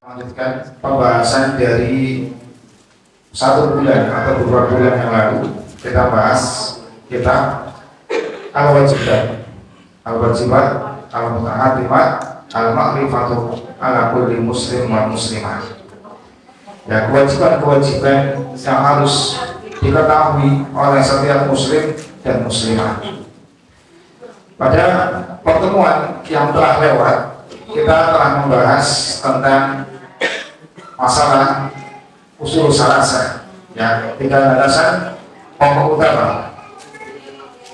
Lanjutkan pembahasan dari 1 bulan atau beberapa bulan yang lalu. Kita bahas kitab al-wajibat al-mutaqaddimat al-ma'rifatu ala kulli muslim wal muslimah. Ya, kewajiban-kewajiban yang harus diketahui oleh setiap muslim dan muslimah. Pada pertemuan yang telah lewat, kita telah membahas tentang masalah usul salasa, ya, 3 landasan pokok utama.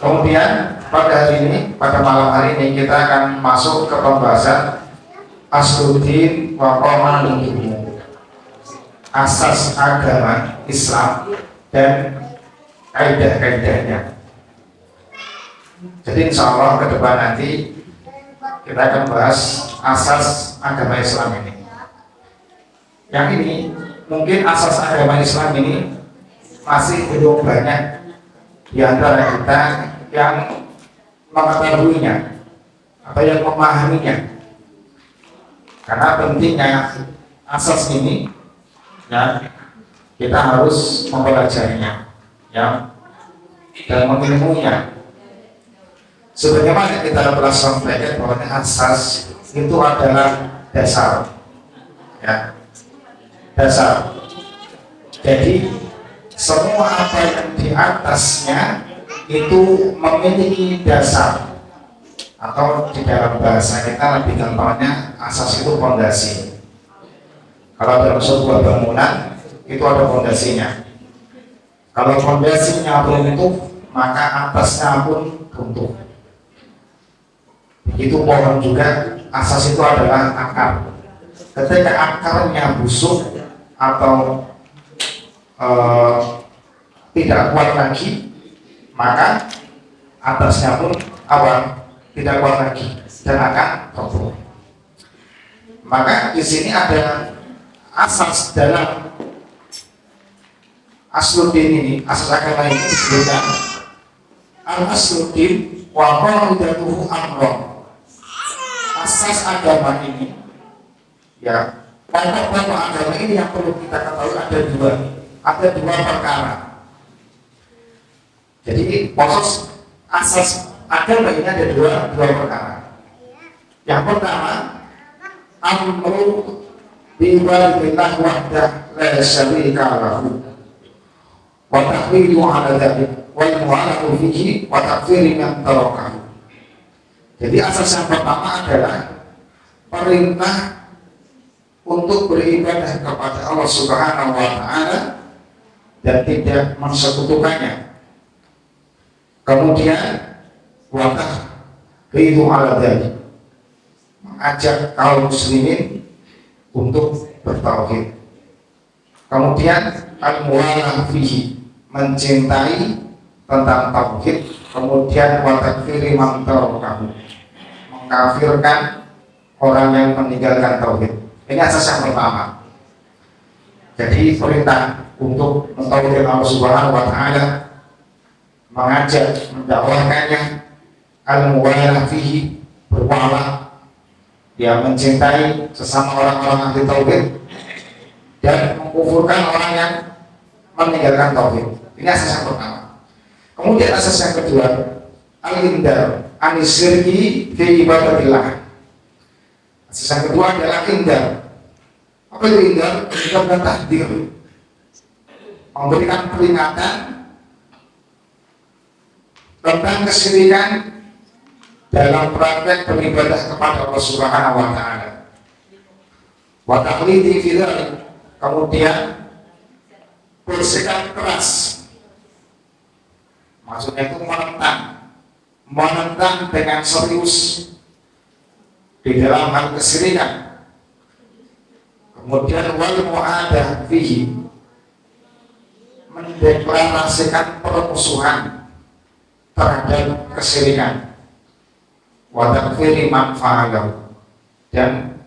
Kemudian pada hari ini, pada malam hari ini kita akan masuk ke pembahasan asluddin wa qawaidih, asas agama Islam dan kaidah-kaidahnya. Jadi insya Allah ke depan nanti kita akan bahas asas agama Islam ini. Yang ini mungkin asas agama Islam ini masih belum banyak di antara kita yang mengetahuinya atau yang memahaminya. Karena pentingnya asas ini, ya, kita harus mempelajarinya, ya, dan mengilmuinya. Sebagaimana kita telah sampaikan bahwa asas itu adalah dasar, ya, dasar. Jadi semua apa yang di atasnya itu memiliki dasar, atau di dalam bahasa kita lebih gampangnya asas itu fondasi. Kalau dalam sebuah bangunan itu ada fondasinya. Kalau fondasinya runtuh, maka atasnya pun runtuh. Begitu pohon juga, asas itu adalah akar. Ketika akarnya busuk atau tidak kuat lagi, maka atasnya pun tidak kuat lagi dan akan roboh. Maka di sini ada asas dalam asluddin ini, asas agama ini disebutkan al-asluddin wa qaidatuhu amron. Asas agama ini, ya, pokok-pokok agama ini yang perlu kita ketahui ada dua perkara. Jadi pokok asas agama ini ada dua perkara. Yang pertama, amru bi'ibadatillah wahdah la syarika lahu wa tahwidu ala dzalik wal mu'alatu fihi wa takfiri man tarakahu. Jadi asas yang pertama adalah perintah untuk beribadah kepada Allah Subhanahu wa Ta'ala dan tidak mensekutukannya. Kemudian watah itu ala dzalik, mengajak kaum muslimin untuk bertauhid. Kemudian al-muwalah fihi, mencintai tentang tauhid. Kemudian watakfiri man tarakahu, mengkafirkan orang yang meninggalkan tauhid. Ini asas yang pertama. Jadi perintah untuk mentauhidkan Allah Subhanahu wa Ta'ala, mengajak, mendakwahkannya, al-muwalah fihi, berwala, dia mencintai sesama orang-orang ahli tauhid dan mengkufurkan orang yang meninggalkan tauhid. Ini asas yang pertama. Kemudian asas yang kedua, al-indar anisirki fi ibadatillah. Asas yang kedua adalah indar. Apa itu indar? Indar dan tahdir, memberikan peringatan tentang kesyirikan dalam praktek beribadah kepada Allah Subhanahu wa Ta'ala. Wa taqlidi fi dzalik, kemudian bersikap keras. Maksudnya itu menentang dengan serius di dalam hal kesyirikan. Kemudian wal mu'adah fihi, mendeklarasikan permusuhan terhadap kesyirikan. Wa takfiri man fa'alahu, dan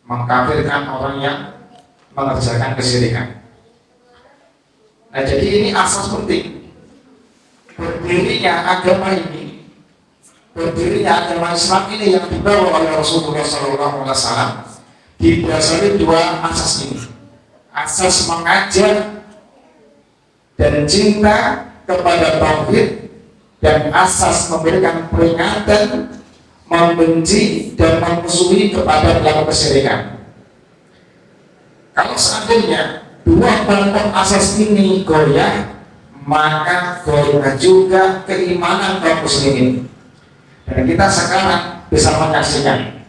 mengkafirkan orang yang mengerjakan kesyirikan. Nah, jadi ini asas penting berdirinya agama ini, berdirinya agama Islam ini yang dibawa oleh Rasulullah SAW didasari dua asas ini. Asas mengajak dan cinta kepada tauhid, dan asas memberikan peringatan membenci dan memusuhi kepada pelaku kesyirikan. Kalau seandainya dua kelompok asas ini goyah, maka goyah juga keimanan kaum muslimin. Dan kita sekarang bisa menyaksikan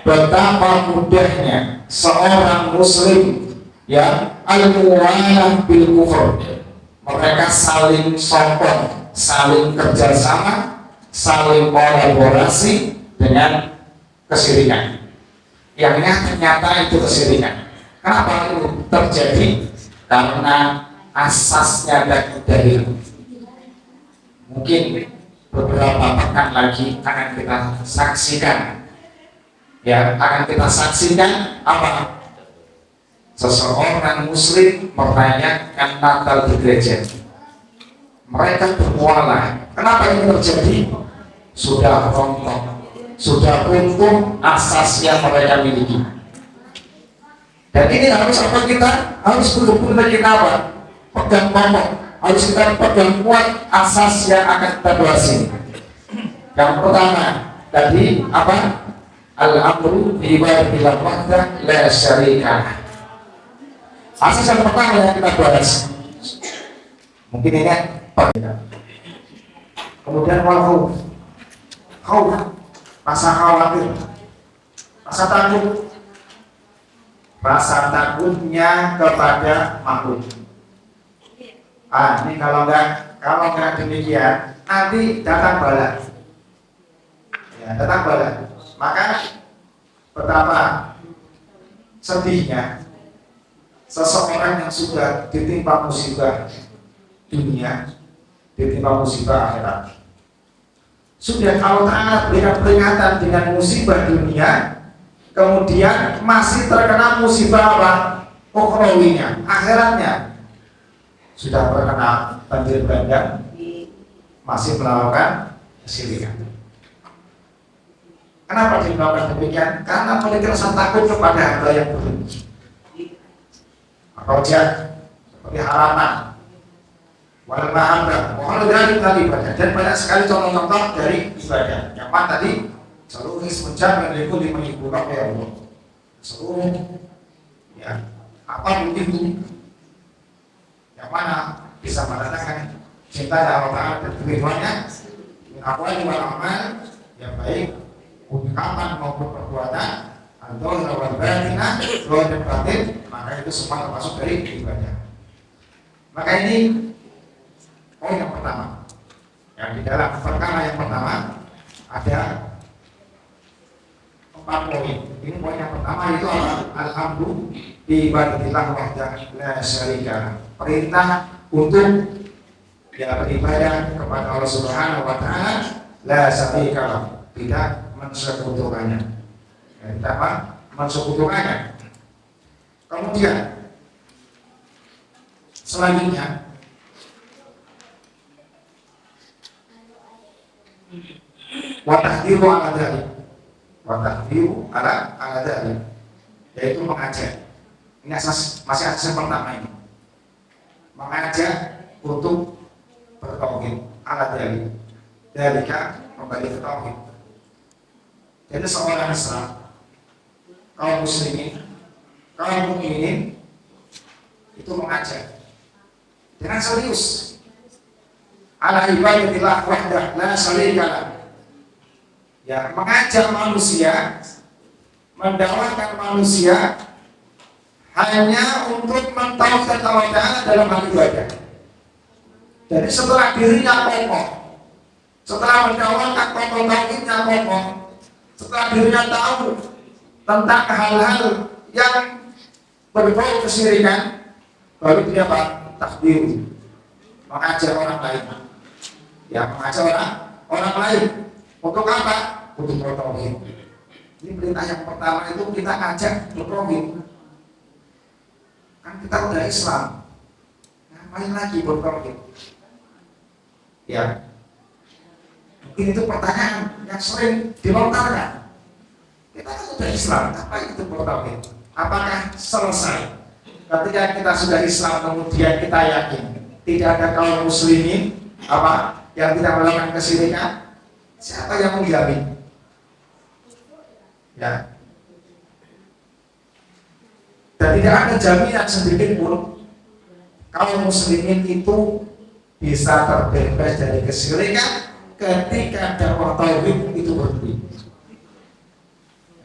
betapa mudahnya seorang muslim yang al-muwalah bil kufur, mereka saling sombong, saling kerjasama, saling kolaborasi dengan kesyirikan. Yang ternyata itu kesyirikan. Kenapa itu terjadi? Karena asasnya dari mungkin beberapa pekan lagi akan kita saksikan, ya, akan kita saksikan apa? Seseorang muslim merayakan Natal di gereja. Mereka bermualah. Kenapa ini terjadi? Sudah rontok, sudah runtuh asas yang mereka miliki. Dan ini harus apa, kita harus betul-betul kita apa? Pegang kokoh, harus kita pegang kuat asas yang akan kita bahas ini. Yang pertama tadi apa? Al-amru bi ibadatillah wahdah la syarika lah. Asas yang pertama yang kita bahas, mungkin ini kemudian wal khauf, rasa khawatir, rasa takut, rasa takutnya kepada makhluk. Ini kalau nggak demikian, nanti datang bala, ya, datang bala. Maka betapa sedihnya seseorang yang sudah ditimpa musibah dunia, ditimpa musibah akhirat. Sudah Allah Ta'ala berikan peringatan dengan musibah dunia, kemudian masih terkena musibah apa? Ukhrawinya, akhiratnya. Sudah terkena banjir bandang, masih melakukan kesyirikan. Kenapa dia melakukan demikian? Karena memiliki rasa takut kepada hal yang buruk. Rojak seperti harapan, wal mahabbah, mohon dari ibadah, dan banyak sekali contoh-contoh dari ibadah. Yang mana tadi seluruh menjamin lima ribu ya Allah, seluruh ya apa begitu, yang mana bisa mendatangkan cinta Allah Ta'ala dan keriduannya. Apa yang amal yang baik, ucapan maupun perbuatan, atau lawan batinah, lawan dan batin, maka itu semua termasuk dari ibadah. Maka ini poin yang pertama. Yang di dalam perkara yang pertama ada 4 poin. Ini poin yang pertama itu adalah al-hamdu bi ibadatillah wahdah la syarika. Perintah untuk beribadah kepada Allah Subhanahu wa taala la syarika, tidak mensekutukannya. Tidak mensekutukannya. Kemudian selanjutnya watahdiru ala dzalik, watahdiru ala dzalik, yaitu mengajak. Ini asas, masih asas yang pertama ini, mengajak untuk bertauhid ala dzalik, dzalika kembali ke tauhid. Jadi seorang Islam, kaum muslimin, kaum mukminin itu mengajak dengan serius ala ibadatillah wahdah la syarika lah, ya, mengajak manusia, mendakwakan manusia hanya untuk mentauhidkan Allah Ta'ala dalam hal ibadah. Jadi setelah dirinya kokoh, setelah mendakwakan kokoh tauhidnya kokoh, setelah dirinya tahu tentang hal-hal yang berbau kesyirikan, baru dia takdir, mengajak orang lain, ya, mengajak orang lain untuk apa? Untuk bertauhid. Ini perintah yang pertama itu kita ajak bertauhid. Kan kita udah Islam, ngapain lagi bertauhid? Ya, mungkin itu pertanyaan yang sering dilontarkan. Kita kan sudah sudah Islam, apa itu bertauhid? Apakah selesai? Ketika kita sudah Islam kemudian kita yakin tidak ada kaum muslimin yang tidak melakukan kesyirikan, siapa yang menjamin? Ya. Dan tidak ada jaminan sedikit pun kaum muslimin itu bisa terbebas dari kesyirikan ketika dakwah tauhid itu berhenti.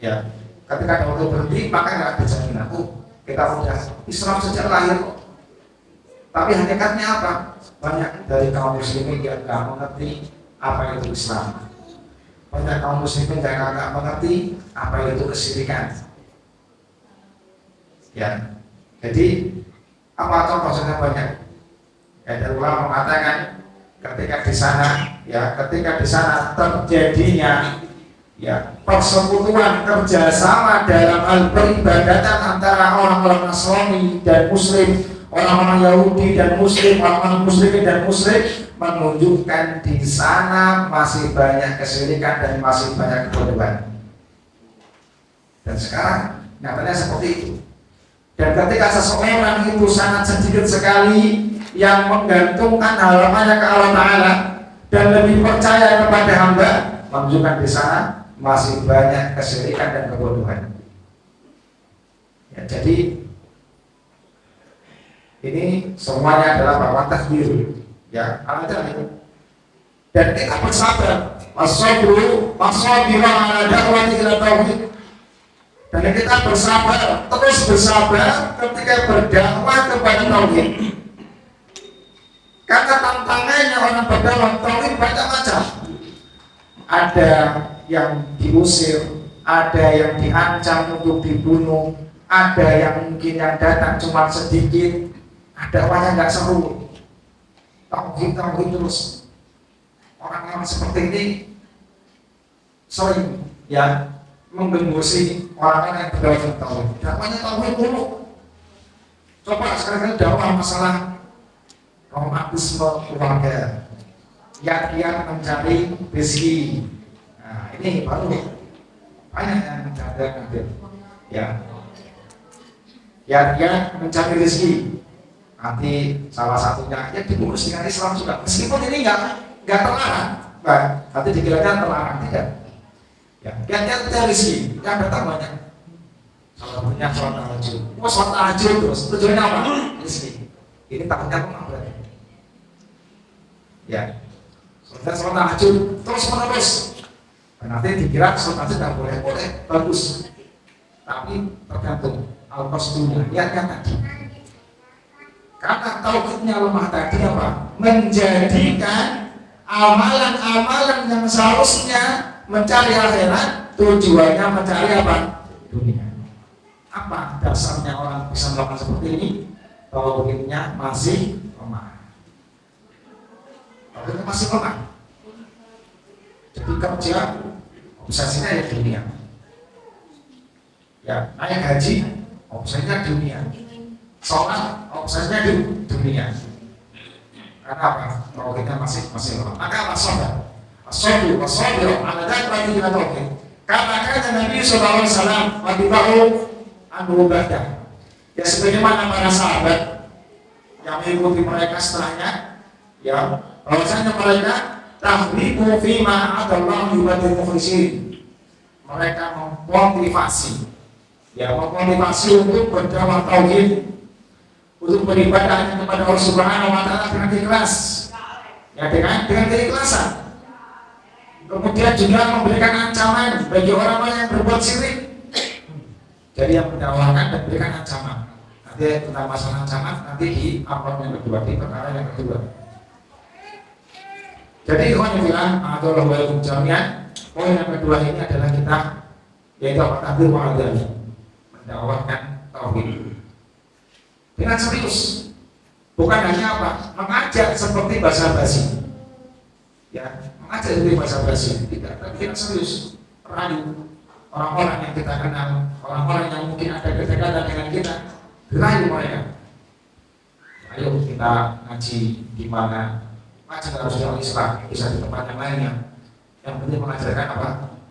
Ya, ketika dakwah tauhid berhenti maka nggak ada jaminan. Kita sudah Islam sejak lahir, tapi hakikatnya apa? Banyak dari kaum muslimin yang nggak mengerti apa itu Islam. Banyak kaum muslimin yang nggak mengerti apa itu kesyirikan. Ya, jadi apa contohnya banyak. Ada ulama mengatakan ketika di sana terjadinya persekutuan kerjasama dalam hal peribadatan antara orang-orang Nasrani dan Muslim, orang-orang Yahudi dan Muslim, orang-orang Muslimin dan Muslim, menunjukkan di sana masih banyak kesyirikan dan masih banyak kebodohan. Dan sekarang nyatanya seperti itu. Dan ketika seseorang itu sangat sedikit sekali yang menggantungkan harapannya ke Allah Ta'ala dan lebih percaya kepada hamba, menunjukkan di sana masih banyak kesyirikan dan kebodohan. Ya, jadi ini semuanya adalah bahwa takdir, ya, ada itu. Dan kita bersabar, wasabru ala da'wati ila tauhid. Dan kita bersabar, terus bersabar ketika berdakwah kepada tauhid. Karena tantangannya orang berdakwah tauhid macam-macam. Ada yang diusir, ada yang diancam untuk dibunuh, ada yang mungkin yang datang cuma sedikit, ada orang yang nggak seru. Tauhid terus. Orang-orang seperti ini sering menggembosi orang-orang yang berdakwah tauhid. Dakwahnya tauhid dulu. Coba sekarang dakwah masalah romantisme keluarga, kiat-kiat mencari rezeki. Nah, ini baru banyak yang mencari kiat-kiat mencari rezeki. Nanti salah satunya dibungkus dengan Islam juga. Meskipun ini nggak terlarang, nanti dikirakan terlarang, tidak. Ya, kiat-kiat mencari rezeki yang datang banyak. Salah satunya sholat tahajud. Sholat tahajud terus tujuannya apa? Rezeki. Ini takutnya apa? Ya, sholat tahajud terus menerus. Nanti dikira sholat tahajud tidak boleh, bagus. Tapi tergantung al-qasdunya, niatnya tadi. Karena tauhidnya lemah tadi apa? Menjadikan amalan-amalan yang seharusnya mencari akhirat, tujuannya mencari apa? Dunia. Apa dasarnya orang bisa melakukan seperti ini? Tauhidnya masih lemah. Tauhidnya masih lemah. Jadi kerja obsesinya ya dunia. Ya, naik haji obsesinya dunia. Sholat obsesinya di dunia. Karena apa? Tauhidnya masih lemah. Maka apa sabar? Wasabir ala dakwati ila tauhid. Karena Nabi sallallahu alaihi wasallam matibahu anhu ba'da. Ya sebagaimana para sahabat yang mengikuti mereka setelahnya, ya bahwasanya mereka tahribu fima adallahu yubatil mukhlisin. Mereka memotivasi untuk berdakwah tauhid, untuk beribadah kepada Allah Subhanahu wa taala dengan ikhlas. Ya dengan keikhlasan. Kemudian juga memberikan ancaman bagi orang-orang yang berbuat syirik. Jadi yang mendakwahkan dan berikan ancaman. Nanti tentang masalah ancaman nanti di upload yang kedua, di perkara yang kedua. Jadi ikhwan yang bilang adalah wa'alaikum jami'an. Poin yang kedua ini adalah kita yaitu takdir wa'adani, mendakwahkan tauhid dengan serius. Bukan hanya apa? Mengajak seperti basa-basi. Ya, mengajak seperti basa-basi, tidak, tapi kita serius. Rayu orang-orang yang kita kenal, orang-orang yang mungkin ada kedekatan dengan kita, rayu mereka. Ayo kita ngaji di mana? Ngaji harus di Islam, bisa di tempat yang lainnya. Yang penting mengajarkan apa?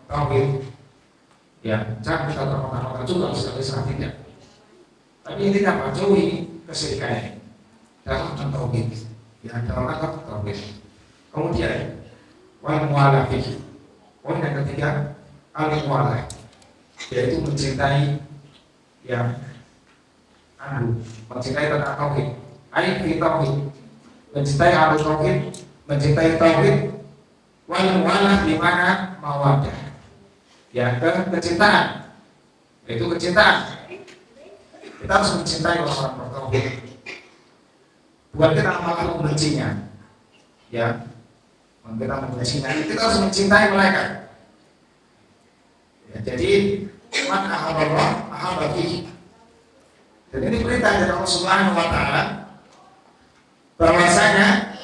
Tauhid. Ya, jangan kita terkota-kota juga salah tidak. Tapi ini apa? Jauhi kesyirikan ini dalam tauhid. Ya, dalam rangka tauhid. Kemudian wal mu'alafah. Poin yang ketiga, al-mu'alafah, yaitu mencintai yang mencintai tentang tauhid. Ai fi tauhid. Mencintai ahli tauhid, mencintai tauhid. Wal mu'alafah di mana mawaddah. Ya, kecintaan. Itu kecintaan. Kita harus mencintai orang-orang bertauhid. Bukan kita malah membencinya. Ya, kita membencinya. Kita harus mencintai mereka. Ya, jadi man ahabballah ahabba fihi. Dan ini perintah dari Allah Subhanahu wa taala bahwasanya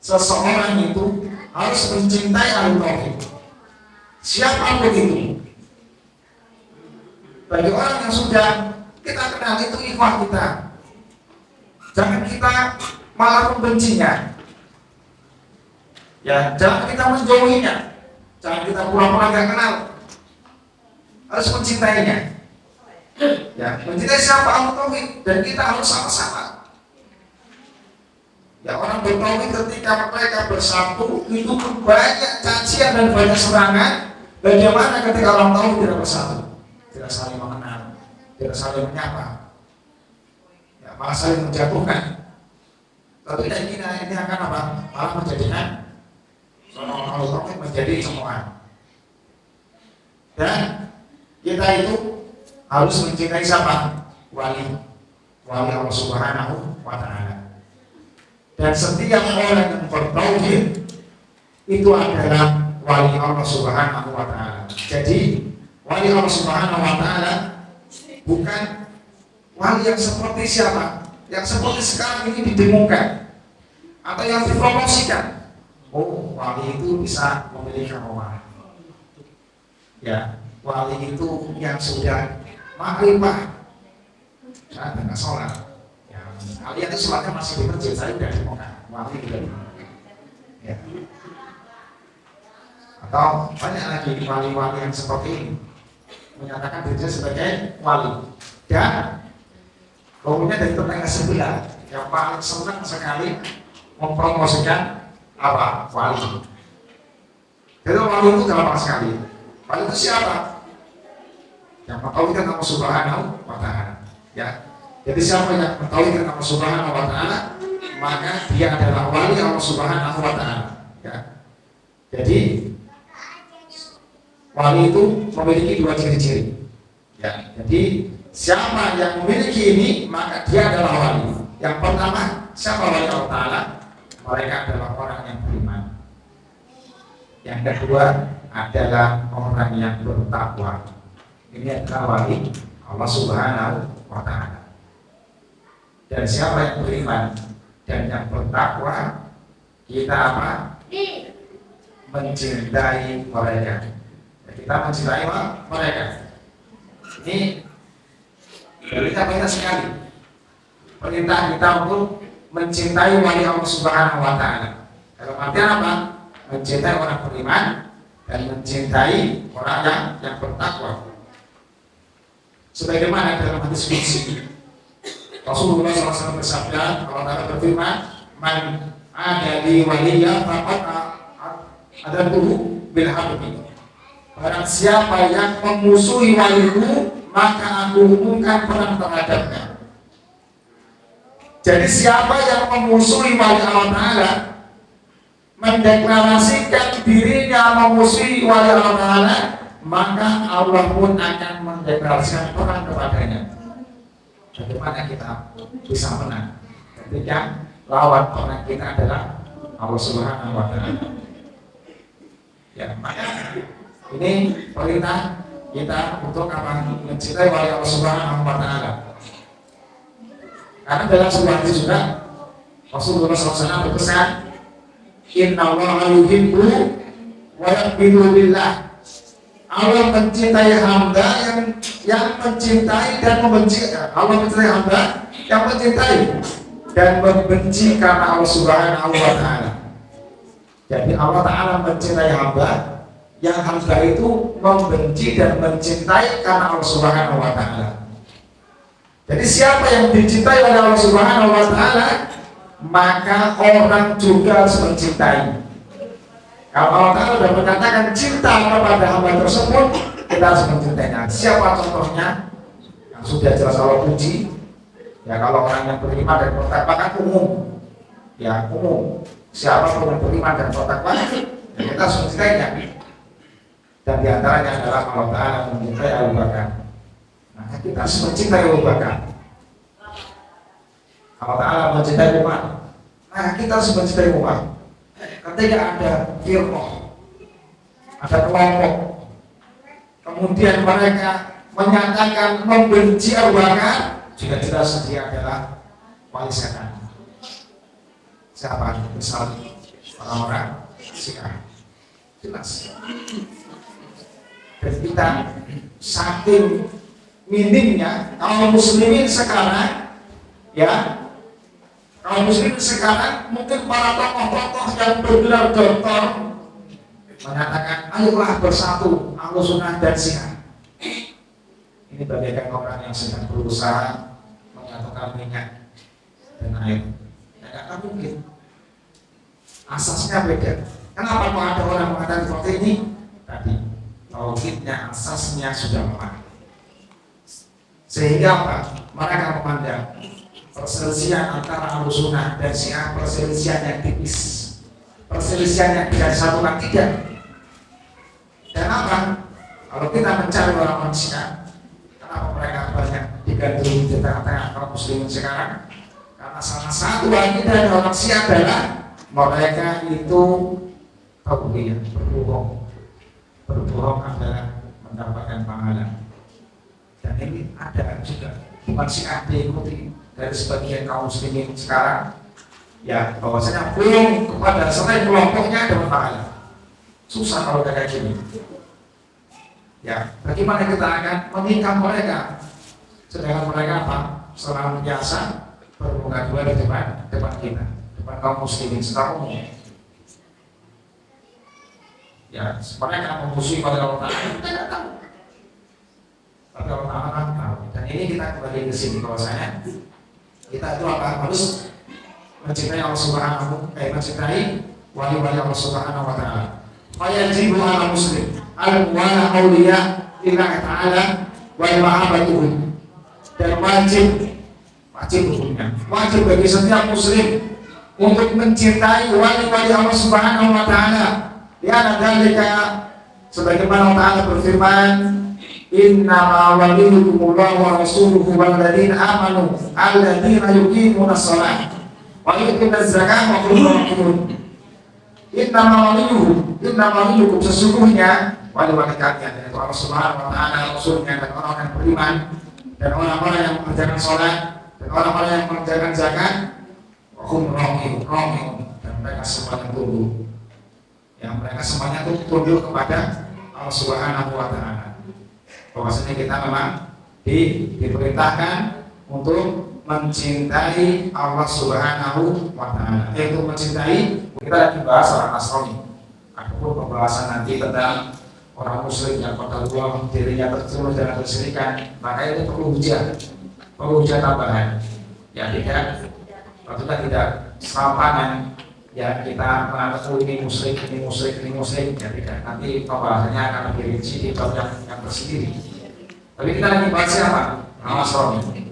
seseorang itu harus mencintai ahli tauhid. Siapapun itu. Bagi orang yang sudah kita kenal itu ikhwah kita. Jangan kita malah membencinya. Ya, jangan kita menjauhinya. Jangan kita pura-pura gak kenal. Harus mencintainya. Ya, mencintai siapa ahli tauhid dan kita harus sama-sama. Ya, orang bertauhid ketika mereka bersatu itu banyak cacian dan banyak serangan. Bagaimana ketika orang tauhid tidak bersatu, tidak saling mengenal, tidak saling menyapa, ya, malah saling menjatuhkan. Tentunya ini akan apa? Malah menjadikan seorang ahli tauhid menjadi cemoan. Dan kita itu harus mencintai siapa? Wali Allah Subhanahu wa taala. Dan setiap orang yang bertauhid itu adalah wali Allah Subhanahu wa taala. Jadi wali Allah Subhanahu wa taala bukan wali yang seperti siapa? Yang seperti sekarang ini didemukan atau yang dipromosikan. Oh, wali itu bisa memiliki rumah. Ya, wali itu yang sudah makrifah, dengan sholat. Ya, kalian itu sholatnya masih di masjid, saya udah di Mekah, wali udah. Ya. Atau banyak lagi wali-wali yang seperti ini menyatakan dirinya sebagai wali. Dan kemudian dari tetangga sebelah yang paling senang sekali mempromosikan apa? Wali. Jadi wali itu gampang sekali. Wali itu siapa? Yang mengetahuikan Allah Subhanahu wa taala. Ya. Jadi siapa yang mengetahuikan Allah Subhanahu wa taala, maka dia adalah wali Allah Subhanahu wa taala. Ya. Jadi wali itu memiliki dua ciri-ciri. Ya. Jadi siapa yang memiliki ini, maka dia adalah wali. Yang pertama, siapa wali Allah taala? Mereka adalah orang yang beriman. Yang kedua adalah orang yang bertakwa. Ini adalah wali Allah Subhanahu wa taala. Dan siapa yang beriman dan yang bertakwa, kita apa? Mencintai mereka. Kita mencintai mereka. Ini perintah kita sekali. Perintah kita untuk mencintai wali Allah Subhanahu wa taala. Dalam artian apa? Mencintai orang beriman dan mencintai orang yang bertakwa. Sebagaimana dalam hadis qudsi Rasulullah SAW bersabda, Allah Ta'ala berfirman, "Man adali waliya faqad adantuhu bil harbi." Barang siapa yang memusuhi waliku, maka aku umumkan perang terhadapnya. Jadi siapa yang memusuhi wali Allah Ta'ala, mendeklarasikan dirinya memusuhi wali Allah Ta'ala, maka Allah pun akan mendeklarasikan perang kepadanya. Bagaimana kita bisa menang ketika lawan perang kita adalah Allah Subhanahu wa taala? Ya, maka ini perintah kita untuk apa? Mencintai wali Allah Subhanahu wa taala. Karena dalam sebuah hadis juga Rasulullah SAW berpesan, "Inna Allah yuhibbu wa yuhibbu billah." Allah mencintai hamba yang mencintai dan membenci. Allah mencintai hamba yang mencintai dan membenci karena Allah Subhanahu wa taala. Jadi Allah Ta'ala mencintai hamba Yang hamba itu membenci dan mencintai karena Allah Subhanahu wa Ta'ala. Jadi siapa yang dicintai oleh Allah Subhanahu wa Ta'ala, maka orang juga harus mencintai. Kalau Allah Ta'ala sudah menyatakan cinta kepada hamba tersebut, kita harus mencintainya. Siapa contohnya? Yang sudah jelas Allah puji. Ya, kalau orang yang beriman dan bertakwa kan umum. Ya, umum. Siapa pun yang beriman dan bertakwa, ya kita harus mencintainya. Dan diantaranya adalah Allah Ta'ala mencintai Abu Bakar. Maka kita harus mencintai Abu Bakar. Allah Ta'ala mencintai Umar. Nah, kita harus mencintai Umar. Ketika ada firqah, ada kelompok, kemudian mereka menyatakan membenci Abu Bakar, juga jelas dia adalah wali setan. Siapa? Misal orang-orang Syiah. Jelas. Dan kita saking minimnya kaum muslimin sekarang, ya, kaum muslimin sekarang mungkin para tokoh-tokoh yang bergelar doktor menyatakan ayolah bersatu Ahlus Sunnah dan Syiah. Ini bagaikan orang yang sedang berusaha menyatukan minyak dan air. Ya, nggak mungkin. Asasnya beda. Kenapa kok ada orang mengatakan seperti ini? Tadi tauhidnya asasnya sudah lemah, sehingga apa? Mereka memandang perselisihan antara Ahlus Sunnah dan Syiah perselisihan yang tipis, perselisihan yang tidak disatukan, tidak. Dan apa? Kalau kita mencari orang Syiah, kenapa mereka banyak digandrungi di tengah-tengah kaum muslimin sekarang? Karena salah satu akidah dari orang Syiah adalah mereka itu tauhid, berbohong adalah mendapatkan pahala. Dan ini ada juga bukan Syiah diikuti dari sebagian kaum muslimin sekarang, ya, bahwasanya bohong kepada selain kelompoknya dapat pahala. Susah kalau kayak gini. Ya, bagaimana kita akan mengikat mereka? Sedangkan mereka apa? Selalu biasa bermuka dua di depan kita, depan kaum muslimin secara umum. Ya, mereka memusuhi pada Allah Ta'ala, kita tidak tahu. Tapi Allah Ta'ala tahu. Dan ini kita kembali ke sini bahwasanya kita itu apa? Harus mencintai Allah Subhanahu, mencintai wali-wali Allah Subhanahu wa Ta'ala. Fayajibu ala muslim al-wala awliya lillahi ta'ala wa mahabbatuhu. Dan wajib hukumnya, wajib bagi setiap muslim untuk mencintai wali-wali Allah Subhanahu wa Ta'ala. Ya, dzalika sebagaimana Allah berfirman, innama waliyukumullahu wa rasuluhu walladzina amanu alladzina yuqimuna shalah wa yu'tuna zakata wa hum raqiun. Innama waliyukum sesungguhnya wali-wali kalian yaitu Allah Subhanahu wa Ta'ala, Rasulnya, dan orang yang beriman, dan orang-orang yang mengerjakan sholat, dan orang-orang yang mengerjakan zakat, wa hum raqiun, dan mereka semuanya tunduk. Yang mereka semuanya tunduk kepada Allah Subhanahu wa Ta'ala. Bahwasanya kita memang diperintahkan untuk mencintai Allah Subhanahu wa Ta'ala. Yaitu mencintai, kita lagi bahas orang Nasrani. Adapun pembahasan nanti tentang orang muslim yang berdoa dirinya terjerumus dalam kesyirikan, maka itu perlu hujah tambahan. Ya, tentunya tidak serampangan. Ya, kita mengaku ini muslim, ya tidak. Nanti pembahasannya akan lebih rinci di bab yang tersendiri. Tapi kita lagi bahas siapa? Nasrani.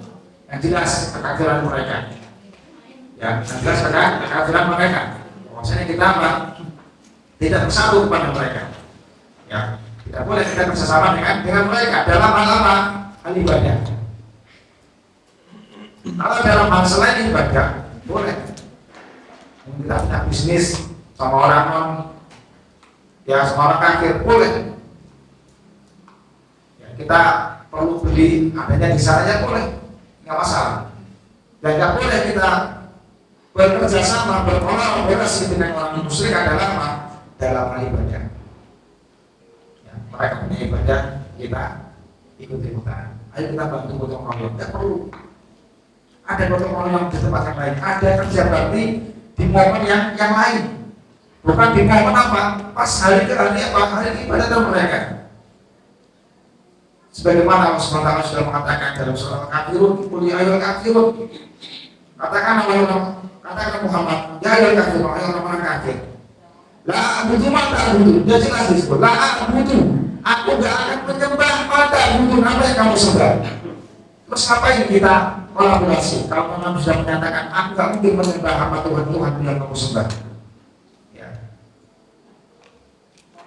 Yang jelas kekafiran mereka. Ya, yang jelas kekafiran mereka. Maksudnya kita apa? Tidak bersatu kepada mereka. Ya, tidak boleh kita bersama dengan mereka dalam hal apa? Hal ibadah. Kalau dalam hal selain ibadah, boleh. Kita punya bisnis sama orang non, ya sama orang kafir, boleh. Ya, kita perlu beli adanya di sana, boleh, nggak masalah. Dan nggak boleh kita bekerja sama, berkolaborasi dengan orang musyrik adalah apa? Dalam hal ibadah. Ya, mereka punya ibadah, kita ikut-ikutan. Ayo kita bantu gotong royong. Nggak perlu ada gotong royong di tempat yang lain. Ada kerja bakti di momen yang lain. Bukan dimohon apa? Pas hari apa? Hari ibadah mereka. Sebagaimana Allah SWT sudah mengatakan dalam surah Al-Kafirun, "Qul ya ayyuhal kafirun." Katakan Muhammad, "Ya ayyuhal kafirun, ayo orang kafir." La a'budu ma ta'budun. Dia jelas disebut, la a'budu. Aku gak akan menyembah ma ta'budun, apa yang kamu sembah. Terus ngapain kita kolaborasi? Kalau memang sudah menyatakan, aku gak mungkin menyembah apa Tuhan yang kamu sembah.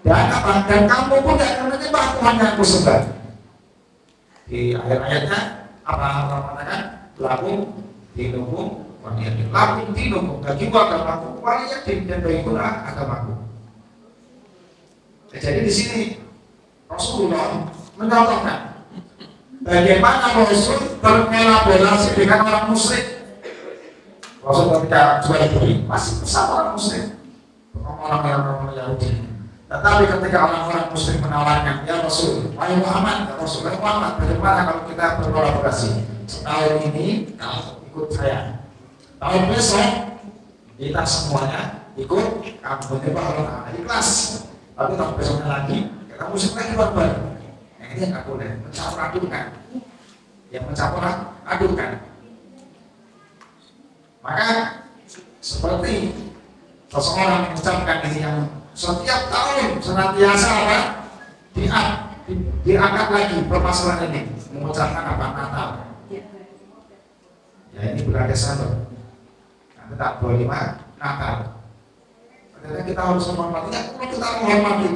Dan apa? Dan kamu pun gak akan menyembah Tuhan yang aku sembah. Di akhir ayatnya apa Allah mengatakan? Lakum dinukum waliyadin. Lakum dinukum bagi agamaku, waliyadin dan bagiku agamaku. Jadi di sini Rasulullah mencontohkan bagaimana Rasul berkolaborasi dengan orang musyrik. Rasul ketika jual beli masih bersama orang musyrik, orang Yahudi. Tetapi ketika orang-orang musyrik menawarkan, "Ya Rasul, wahai Muhammad, ya Rasul, wahai Muhammad, bagaimana kalau kita berkolaborasi? Setahun ini kamu ikut saya, tahun besok kita semuanya ikut kamu menyembah Allah, ikhlas. Tapi tahun besoknya lagi kita musyrik lagi bareng. Nah, ini yang nggak boleh mencampur adukkan, yang mencampur adukkan. Maka seperti seseorang mengucapkan ini yang setiap tahun senantiasa apa? Diangkat lagi permasalahan ini, mengucapkan apa? Natal. Ya ini bulan Desember. Nanti tak 25 Natal. Ternyata kita harus menghormati. Tidak perlu kita menghormati.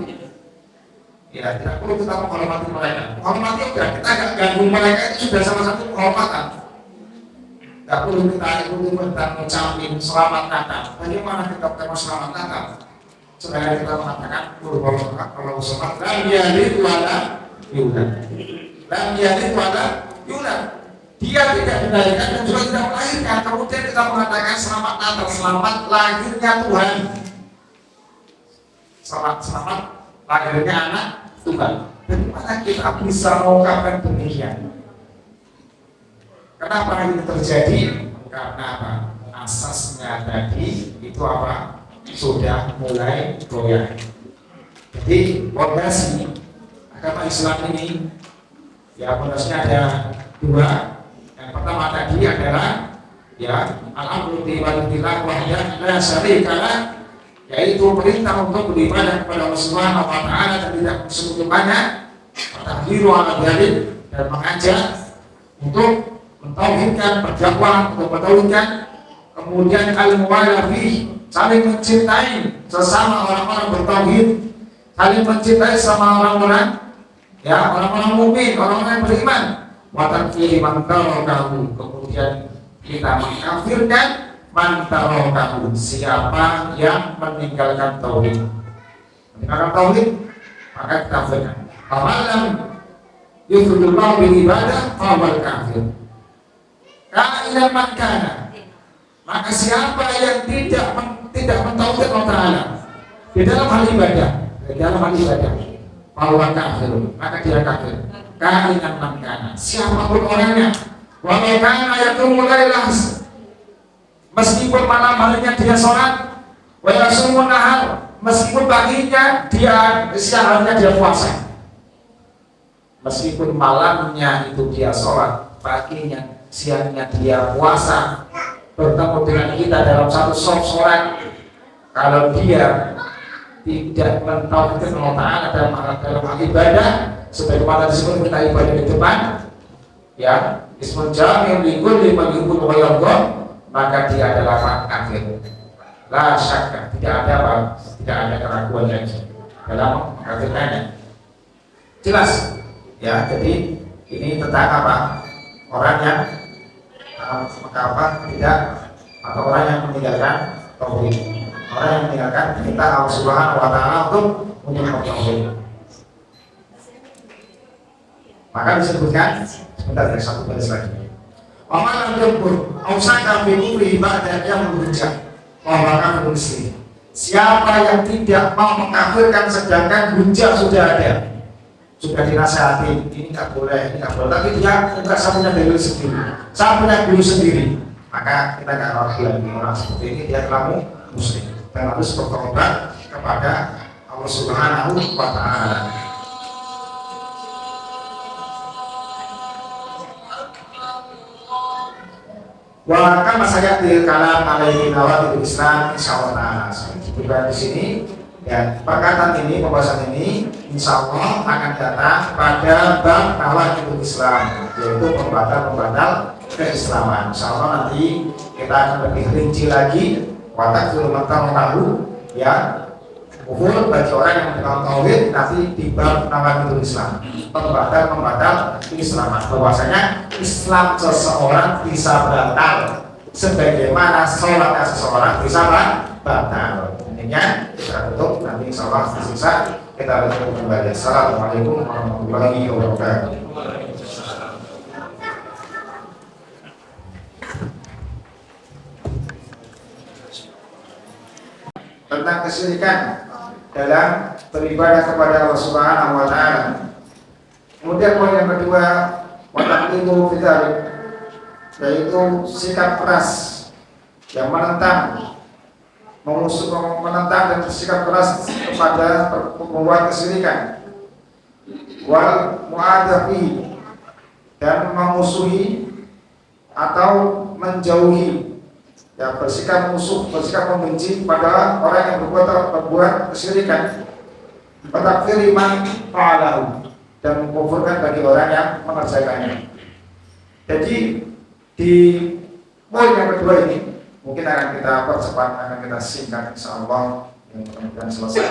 Ya tidak perlu kita menghormati mereka. Menghormati udah, kita nggak ganggu mereka, itu sudah salah satu penghormatan. Tidak perlu kita ikut-ikutan mengucapin selamat Natal. Bagaimana kita mengucapkan selamat Natal? Sebenarnya kita mengatakan kalau sholat lam yalid wala yulad. Lam yalid wala yulad. Dia tidak dilahirkan dan juga tidak melahirkan. Kemudian kita mengatakan selamat Natal, selamat lahirnya Tuhan. Selamat lahirnya anak Tuhan. Bagaimana kita bisa mengungkapkan demikian? Kenapa ini terjadi? Karena apa? Asasnya tadi itu apa? Sudah mulai goyah. Jadi fondasi agama Islam ini ya fondasinya ada dua. Yang pertama tadi adalah ya al-amru bi ibadatillah wahdahu la syarikalah, yaitu perintah untuk beribadah kepada Allah Subhanahu wa taala dan tidak bersekutunya, tahdziru ala dzalik, dan mengajak untuk mentauhidkan, berdakwah untuk mentauhidkan, kemudian al-muwala fi, saling mencintai sesama orang-orang bertauhid, saling mencintai sama orang-orang ya orang-orang mukmin, orang-orang yang beriman. Wa takfiri man tarakahu, kemudian kita mengkafirkan man tarakahu, siapa yang meninggalkan tauhid. Meninggalkan tauhid maka kita kafirkan. Faman yufridullahu bil ibadah fa huwal kafir. Ka'ilan man kana, maka siapa yang tidak mentauhid Allah Ta'ala di dalam hal ibadah, bahwa kafir, maka dia kafir. Ka'inan man kana, siapapun orangnya, walau kana yaqumu lailah, meskipun malam harinya dia sholat, wa yasumun nahar, meskipun paginya dia siang harinya dia puasa, meskipun malamnya itu dia sholat, paginya siangnya dia puasa, bertemu dengan kita dalam satu sholat, kalau dia tidak mentauhidkan Allah Ta'ala dalam hal ibadah, sebagaimana disebut kita ibadah di depan, ya, ismun jami' likul liman yuhibbu wa yarda, maka dia adalah kafir. La syakka, tidak ada keraguan lagi dalam mengkafirkannya. Jelas, ya. Jadi ini tentang apa? Orang yang tidak, atau orang yang meninggalkan tauhid, orang yang meninggalkan perintah Allah Subhanahu wa taala untuk menyembah tauhid. Maka disebutkan sebentar dari satu baris lagi. Amalan jempur, ausaka fi kufri ibadah yang menghujat, bahwa muslim. Siapa yang tidak mau mengkafirkan sedangkan hujah sudah ada, sudah dinasihati, ini nggak boleh, tapi dia enggak, saya punya dalil sendiri, saya punya guru sendiri, maka kita nggak harus lagi orang seperti ini dia telah musyrik. dan harus bertobat kepada Allah Subhanahu wa Ta'ala. Wa kama sayati kalam alaihi nawaitul Islam insyaallah taala. Juga di sini ya, perkataan ini, pembahasan ini insyaallah akan datang pada bab nawaitul Islam, yaitu pembatal keislaman. Insyaallah nanti kita akan lebih rinci lagi watak zulmatan tahu ya, kufur bagi orang yang mengenal tauhid nanti di bab nawaitul Islam, pembatal keislaman. Bahwasanya Islam seseorang bisa batal sebagaimana sholatnya seseorang bisa batal. Intinya kita tutup, nanti insyaallah sisa kita lanjutkan kembali. Assalamualaikum warahmatullahi wabarakatuh. Tentang kesyirikan dalam beribadah kepada Allah Subhanahu wa Ta'ala. Kemudian poin yang kedua, wataqimu fidzalik, yaitu sikap keras yang menentang, menentang dan bersikap keras kepada pembuat kesyirikan, wal mu'adafi, dan memusuhi atau menjauhi, ya, bersikap musuh, bersikap membenci pada orang yang berbuat kesyirikan, watakfiri man fa'alahu, dan mengkufurkan bagi orang yang mengerjakannya. Jadi di poin yang kedua ini mungkin akan kita percepat, akan kita singkat insyaallah, yang mudah-mudahan selesai.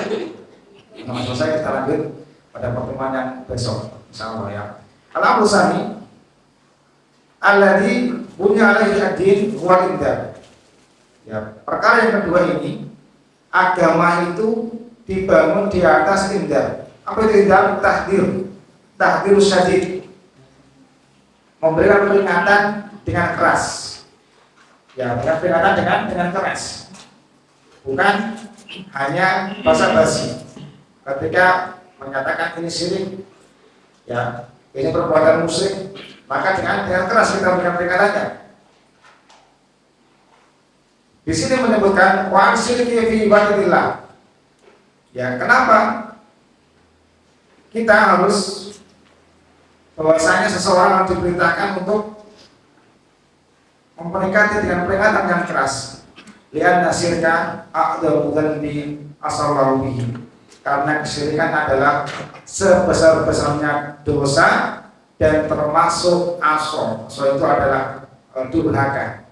Kalau selesai kita lanjut pada pertemuan yang besok insyaallah ya. Al-amru tsani alladzi bunya alaihi ad-din huwa al-indar. Ya, perkara yang kedua ini, agama itu dibangun di atas indar. Apa itu indar? Tahdir syadid, memberikan peringatan dengan keras. Ya, peringatan dengan keras, bukan hanya basa-basi. Ketika menyatakan ini syirik, ya, ini perbuatan musyrik, maka dengan keras kita memberikan peringatannya. Di sini menyebutkan wa syirki fi ibadatillah. Ya, kenapa kita harus, bahwasanya seseorang diperintahkan untuk memperingati dengan peringatan yang keras. Lian nasirka a'dhamu dzanbi asallahu bihi. Karena kesyirikan adalah sebesar-besarnya dosa dan termasuk aso. So itu adalah durhaka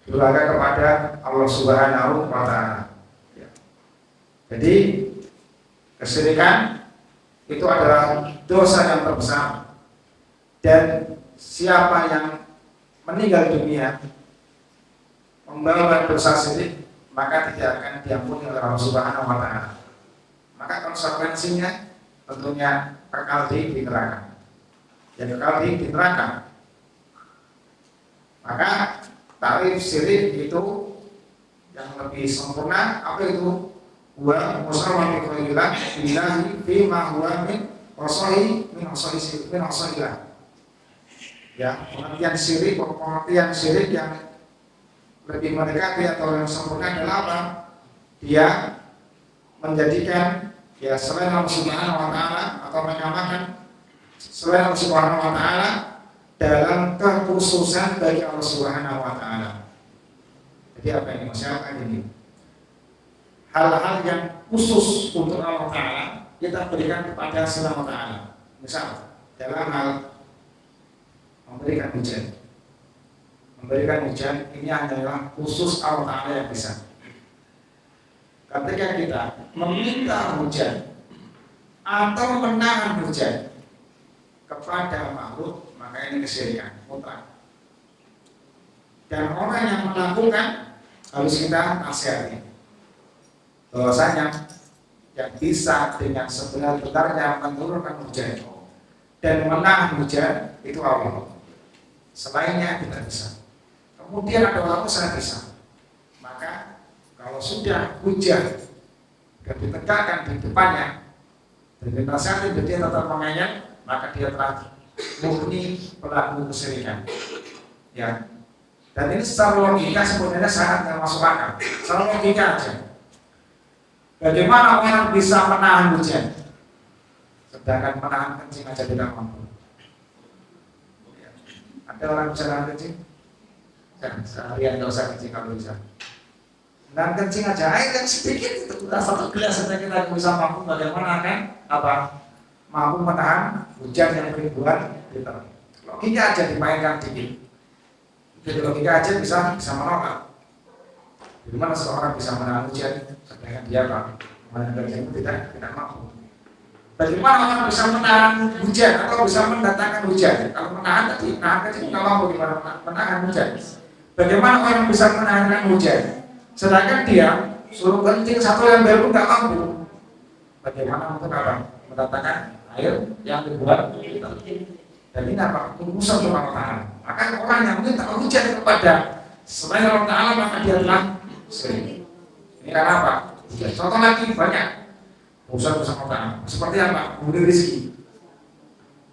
kepada Allah Subhanahu wa Ta'ala. Jadi kesyirikan itu adalah dosa yang terbesar, dan siapa yang meninggal dunia membawa dosa syirik maka tidak akan diampuni oleh Allah Subhanahu wa Ta'ala. Maka konsekuensinya tentunya kekal di neraka. Jadi kekal di neraka. Maka tarif syirik itu yang lebih sempurna apa itu? Wa musawwati qailah billahi fi ma huwa min wasahi min wasahillah. Ya, pengertian syirik yang lebih mendekati atau yang sempurna adalah apa? Dia menjadikan ya selain Allah Subhanahu wa Ta'ala atau menyamakan selain Allah Subhanahu wa Ta'ala dalam kekhususan bagi Allah Subhanahu wa Ta'ala. Jadi apa ini maksudnya ini? Hal-hal yang khusus untuk Allah Ta'ala kita berikan kepada selain Allah Ta'ala. Misal dalam hal memberikan hujan ini adalah khusus Allah Ta'ala yang bisa. Ketika kita meminta hujan atau menahan hujan kepada makhluk, maka ini kesyirikan mutlak. Dan orang yang melakukan harus kita nasihati bahwasanya yang bisa dengan sebenar-benarnya menurunkan hujan dan menahan hujan itu Allah. Selainnya tidak bisa. Kemudian ada orang sangat bisa. Maka kalau sudah hujan dan ditegakkan di depannya dan dinasihati dia tetap menganyam, maka dia telah murni pelaku kesyirikan. Ya. Dan ini secara logika sebenarnya sangat tidak masuk akal. Secara logika aja. Bagaimana orang bisa menahan hujan? Sedangkan menahan kencing aja tidak mampu. Ada orang bisa nahan kencing? Jangan, seharian nggak usah kencing kalau bisa. Nahan kencing aja, air yang sedikit itu, satu gelas saja kita bisa mampu. Bagaimana kan? Apa? Mampu menahan hujan yang ribuan liter. Logika aja dimainkan dikit. Jadi logika aja bisa menolak. Bagaimana seorang bisa menahan hujan? Sedangkan dia apa? Menahan kencing tidak mampu. Bagaimana orang bisa menahan hujan atau bisa mendatangkan hujan? Kalau menahan tadi, menahan kencing nggak mampu, gimana menahan hujan? Bagaimana orang bisa menahan hujan? Sedangkan dia suruh kencing satu ember pun nggak mampu. Bagaimana untuk apa? Mendatangkan air yang dibuat kita. Dan ini apa? Urusan Allah Ta'ala. Maka orang yang minta hujan kepada selain Allah Ta'ala maka dia telah sering. Ini karena apa? Contoh lagi banyak. Urusan bersama Allah. Seperti apa? Memberi rezeki,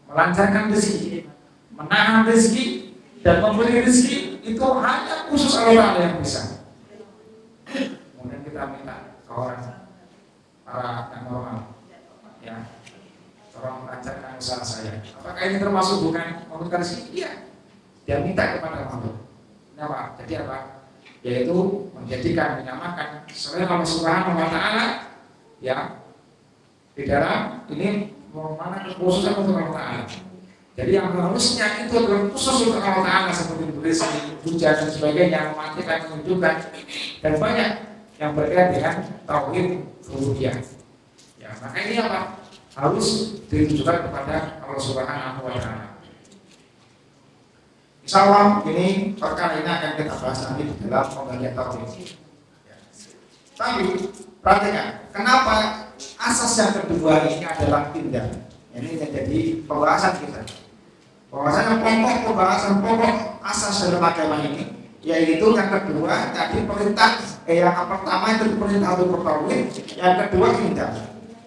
melancarkan rezeki, menahan rezeki, dan memberi rezeki itu hanya khusus Allah yang bisa. Kemudian kita minta ke orang para yang normal, ya, tolong melancarkan usaha saya. Apakah ini termasuk bukan memberikan rezeki? Iya. Dia minta kepada Allah. Kenapa? Jadi apa? Yaitu menjadikan, menyamakan selain Allah Subhanahu Wa Taala, ya. Di dalam ini mana kekhususan untuk Allah Ta'ala. Jadi yang harusnya itu adalah khusus untuk Allah Ta'ala seperti rezeki, hujan dan sebagainya, mematikan, menunjukkan, dan banyak yang berkaitan dengan tauhid rububiyah. Ya, maka ini apa? Harus ditujukan kepada Allah Subhanahu Wa Ta'ala. Insyaallah ini perkara ini akan kita bahas nanti di dalam pembagian tauhid. Ya. Tapi perhatikan, kenapa asas yang kedua ini adalah tindak. Ini menjadi pembahasan kita. Bahwasanya pembahasan pokok asas dalam agama ini, yaitu yang kedua tadi perintah, yang pertama itu perintah untuk bertauhid, yang kedua tindak.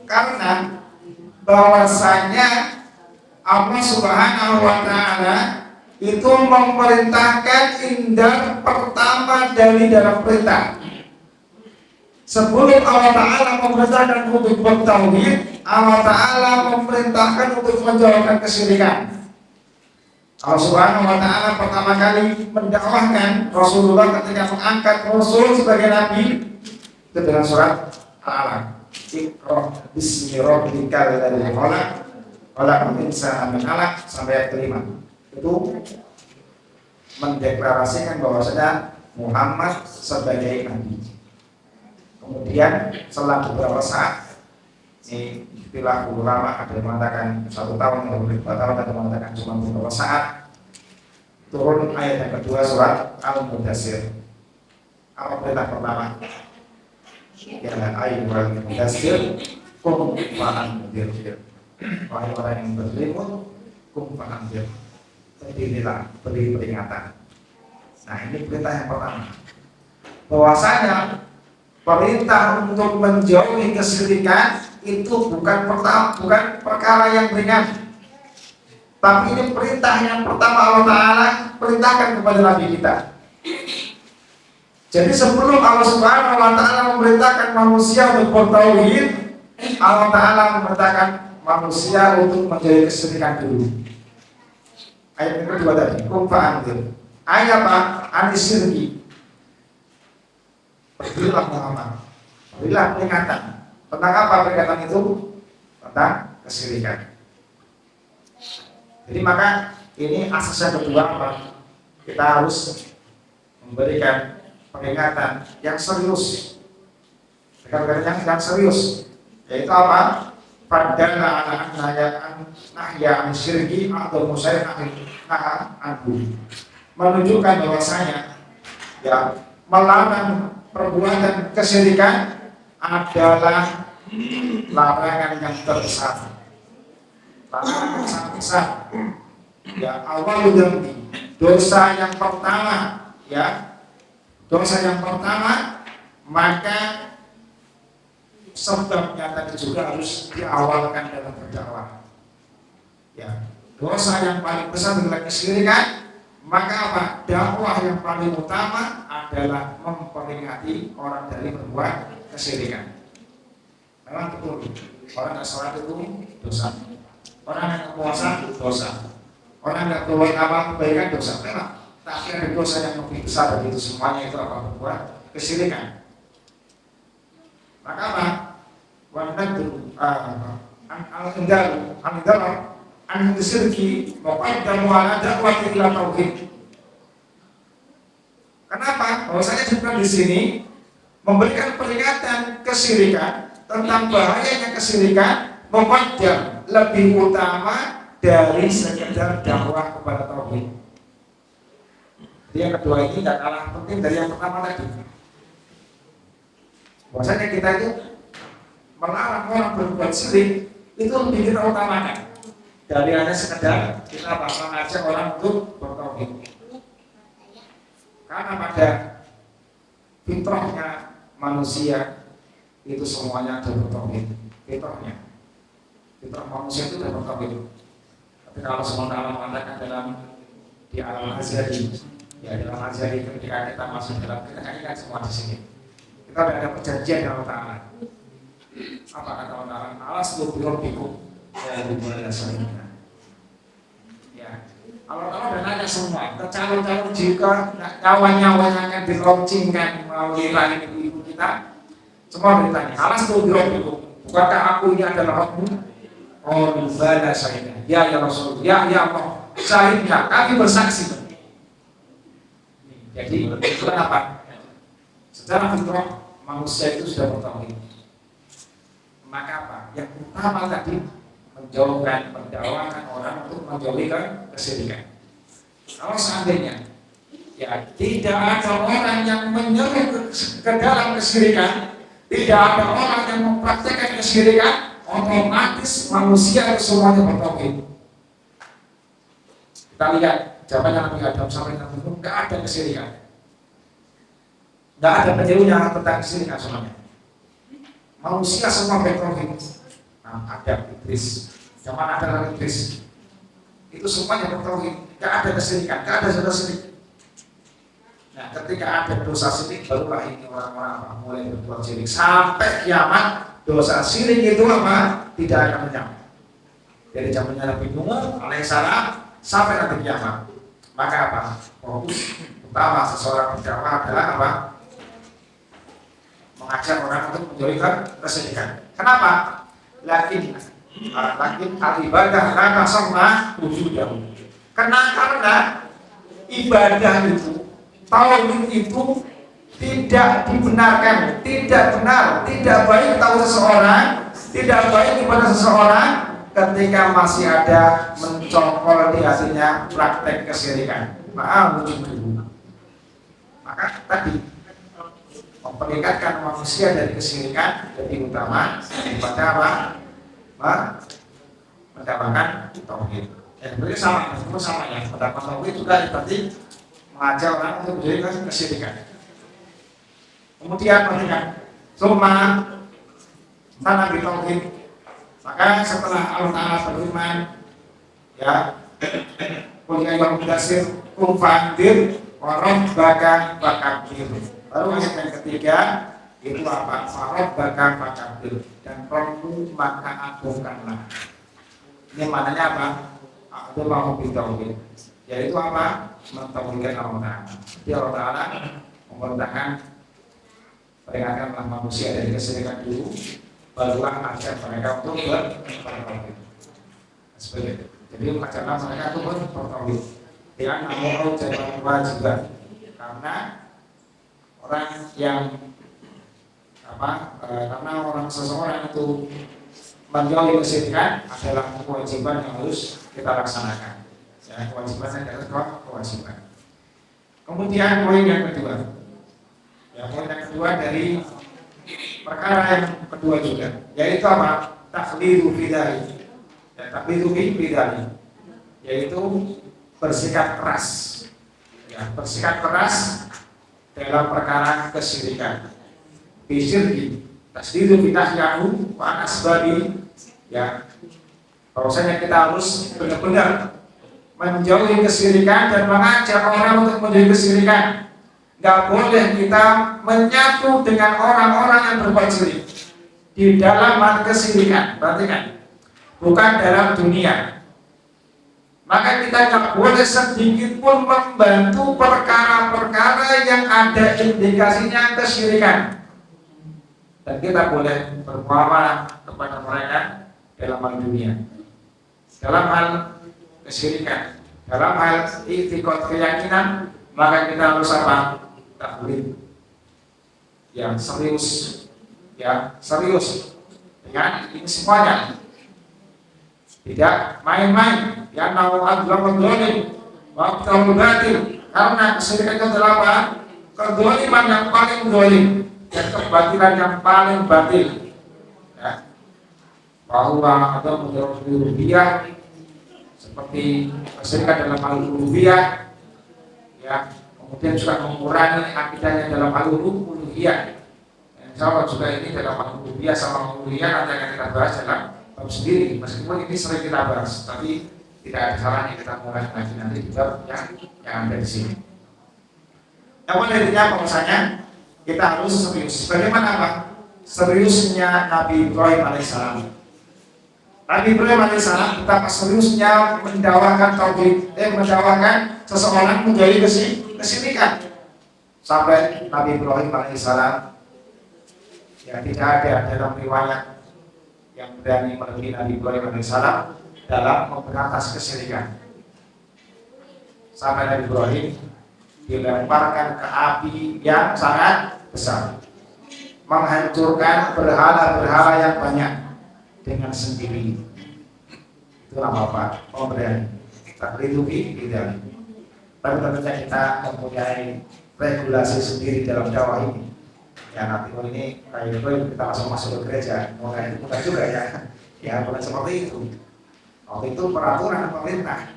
Karena bahwasanya Allah Subhanahu Wa Taala itu memerintahkan indar pertama dari dalam perintah. Sebelum Allah Ta'ala memerintahkan untuk bertauhid, Allah Ta'ala memerintahkan untuk menjauhkan kesyirikan. Allah Subhanahu Wa Ta'ala pertama kali mendakwahkan Rasulullah ketika mengangkat Rasul sebagai Nabi itu dengan surat Al-Alaq. Iqra bismi rabbikal ladzi khalaq, khalaqal insana min 'alaq sampai ayat kelima. Itu mendeklarasikan bahwasanya Muhammad sebagai Nabi. Kemudian setelah beberapa saat, ini istilah ulama ada yang mengatakan 1 tahun, ada yang 2 tahun, ada yang mengatakan cuma beberapa saat, turun ayat yang kedua surat Al-Mudaththir. Apa perintah pertama? Ya ayyuhal mudaththir qum fa'anzir. Wahai orang yang berselimut, qum fa'anzir. Berdirilah, beri peringatan. Nah ini perintah yang pertama. Bahwasanya perintah untuk menjauhi kesyirikan itu bukan perkara yang ringan. Tapi ini perintah yang pertama Allah Ta'ala perintahkan kepada Nabi kita. Jadi sebelum Allah Subhanahu Wa Ta'ala memerintahkan manusia untuk bertauhid, Allah Ta'ala memerintahkan manusia untuk menjauhi kesyirikan dulu. Ayat yang kedua tadi, kum fa'anzir. Ayat apa? Anisyirki. Berilah Muhammad, berilah peringatan. Tentang apa peringatan itu? Tentang kesyirikan. Jadi maka ini asas yang kedua apa? Kita harus memberikan peringatan yang serius. Peringatan yang serius, yaitu apa? Padahal anak nahya syirki atau musyrik anhu, menunjukkan bahwasanya ya melarang perbuatan kesyirikan adalah larangan yang terbesar, larangan yang sangat besar. Ya awal dzambi, dosa yang pertama, ya dosa yang pertama, maka sebabnya tadi juga harus diawalkan dalam berdakwah. Ya dosa yang paling besar adalah kesyirikan. Maka apa? Dakwah yang paling utama adalah memperingati orang dari berbuat kesyirikan. Memang betul. Orang yang sholat itu dosa. Orang yang puasa dosa. Orang yang berbuat amal kebaikan dosa. Memang. Tapi ada dosa yang lebih besar dari itu semuanya, itu apa? Berbuat kesyirikan. Maka apa? Wanadru al-indaru muqaddamu ala da'wati ila tauhid. Kenapa? Bahwasanya juga di sini memberikan peringatan kesyirikan, tentang bahayanya kesyirikan, muqaddam, lebih utama dari sekedar dakwah kepada tauhid. Jadi yang kedua ini tidak kalah penting dari yang pertama tadi. Bahwasanya kita itu melarang orang berbuat syirik itu lebih kita utamakan dari hanya sekedar kita bakal ngajak orang untuk bertauhid. Karena pada fitrahnya manusia itu semuanya ada bertauhid. Fitrah manusia itu ada bertauhid. Tapi kalau sementara mengatakan dalam di alam azali, ya dalam azali ketika kita masuk dalam kita kan semua di sini. Kita ada perjanjian dengan Allah. Apa kata Allah? Allah seluruh birobiku ya dimulai dasarnya. Ya, Allah udah nanya semua. Calon-calon jika nyawa-nyawa yang akan dilaunchingkan melalui rahim ibu kita, semua ditanya. Allah seluruh birobiku. Bukankah aku ini adalah Rabbmu? Oh, bala syahidnya. Ya Rasul. Ya Allah. Syahidnya. Kami bersaksi. Jadi itu apa? Secara fitrah manusia itu sudah bertauhid. Maka apa? Yang utama tadi menjauhkan, mendakwakan orang untuk menjauhkan kesyirikan. Kalau seandainya ya tidak ada orang yang menyeru ke dalam kesyirikan, tidak ada orang yang mempraktekkan kesyirikan, otomatis manusia itu semuanya bertauhid. Kita lihat zaman Nabi Adam sampai Nabi Nuh tidak ada kesyirikan. Tidak ada penyerunya tentang kesyirikan semuanya. Manusia semua bertauhid. Nah, ada Idris, zaman ada Idris, itu semuanya bertauhid. Tidak ada kesyirikan, tidak ada dosa syirik. Nah, ketika ada dosa syirik, barulah ini orang-orang mulai berbuat syirik. Sampai kiamat, dosa syirik itu apa? Tidak akan menyampai. Dari zamannya Nabi Nuh alaihissalam sampai nanti kiamat. Maka apa? Fokus utama seseorang berdakwah adalah apa? Mengajak orang untuk menjauhkan kesyirikan. Kenapa? Lakin al-ibadah lana sama wujudahu. Karena ibadah itu, tauhid itu tidak dibenarkan, tidak benar, tidak baik tahu seseorang, tidak baik kepada seseorang ketika masih ada mencokol di hatinya praktek kesyirikan. Wujuduhu. Maka tadi memperlihatkan manusia dari kesyirikan lebih utama daripada apa? Mendapatkan tauhid. Sebenarnya sama ya. Mendapat tauhid juga berarti mengajak orang untuk menjauhkan kesyirikan. Kemudian perhatikan, summa tanah di tauhid. Maka setelah Allah Taala berfirman, ya, kuliah yang mudasir kumfandir warabbaka fakabir. Lalu yang ketiga itu apa? Warabbaka fakabir, dan Rabbu maka agungkanlah. Ini maknanya apa? Itu mau bitauhid. Yaitu apa? Mentauhidkan Allah Taala. Jadi Allah Taala memerintahkan peringatkanlah manusia dari kesyirikan dulu, barulah ajak mereka untuk bertauhid. Seperti itu. Jadi ajaklah mereka untuk bertauhid. Dengan amul jabal kewajiban. Karena orang yang karena orang seseorang itu menjauhi kesyirikan adalah kewajiban yang harus kita laksanakan. Ya, kewajibannya adalah kewajiban. Kemudian poin yang kedua. Ya, poin yang kedua dari perkara yang kedua juga, yaitu apa? Takhlidu bid'ah. Ya, takhlidu bid'ah. Yaitu bersikap keras. Ya, bersikap keras dalam perkara kesyirikan. Bisyirki tasdidu bitahyahu wa asbabi, ya, bahwasanya kita harus benar-benar menjauhi kesyirikan dan mengajak orang untuk menjauhi kesyirikan. Gak boleh kita menyatu dengan orang-orang yang berbuat syirik. di dalam kesyirikan, berarti kan bukan dalam dunia. Maka kita nggak boleh sedikit pun membantu perkara-perkara yang ada indikasinya kesyirikan. Dan kita boleh bermuamalah kepada mereka dalam hal dunia, dalam hal kesyirikan, dalam hal i'tiqad keyakinan, maka kita harus apa? Takwil yang serius, ya serius dengan ini semuanya, tidak main-main. Ya nawal dolim, waktu batil, karena kesyirikan itu adalah apa? Kedoliman yang paling dolim dan kebatilan yang paling batil. Ya. Bahwa ada menurut rububiyah seperti kesyirikan dalam hal rububiyah, ya. Kemudian juga mengurangi akidahnya dalam hal uluhiyah. Insya Allah juga ini dalam hal uluhiyah sama uluhiyah nanti akan kita bahas dalam bab sendiri. Meskipun ini sering kita bahas, tapi tidak ada salahnya kita mulai lagi nanti di bab yang ada di sini. Namun intinya bahwasanya kita harus serius. Bagaimana apa? Seriusnya Nabi Ibrahim alaihissalam. Nabi Ibrahim alaihissalam betapa seriusnya mendakwakan tauhid, mendakwakan seseorang menjadi kesyirikan. Sampai Nabi Ibrahim alaihissalam ya tidak ada dalam riwayat yang berani melebihi Nabi Ibrahim alaihissalam dalam memberantas kesyirikan. Sampai Nabi Ibrahim dilemparkan ke api yang sangat besar, menghancurkan berhala-berhala yang banyak dengan sendiri. Itu nama apa? Pemberian. Takliduki tidak. Tapi tentunya kita mempunyai regulasi sendiri dalam dakwah ini. Ya nanti ini kayak itu kita langsung masuk ke gereja, mulai bukan juga ya. Ya bukan seperti itu. Waktu itu peraturan pemerintah.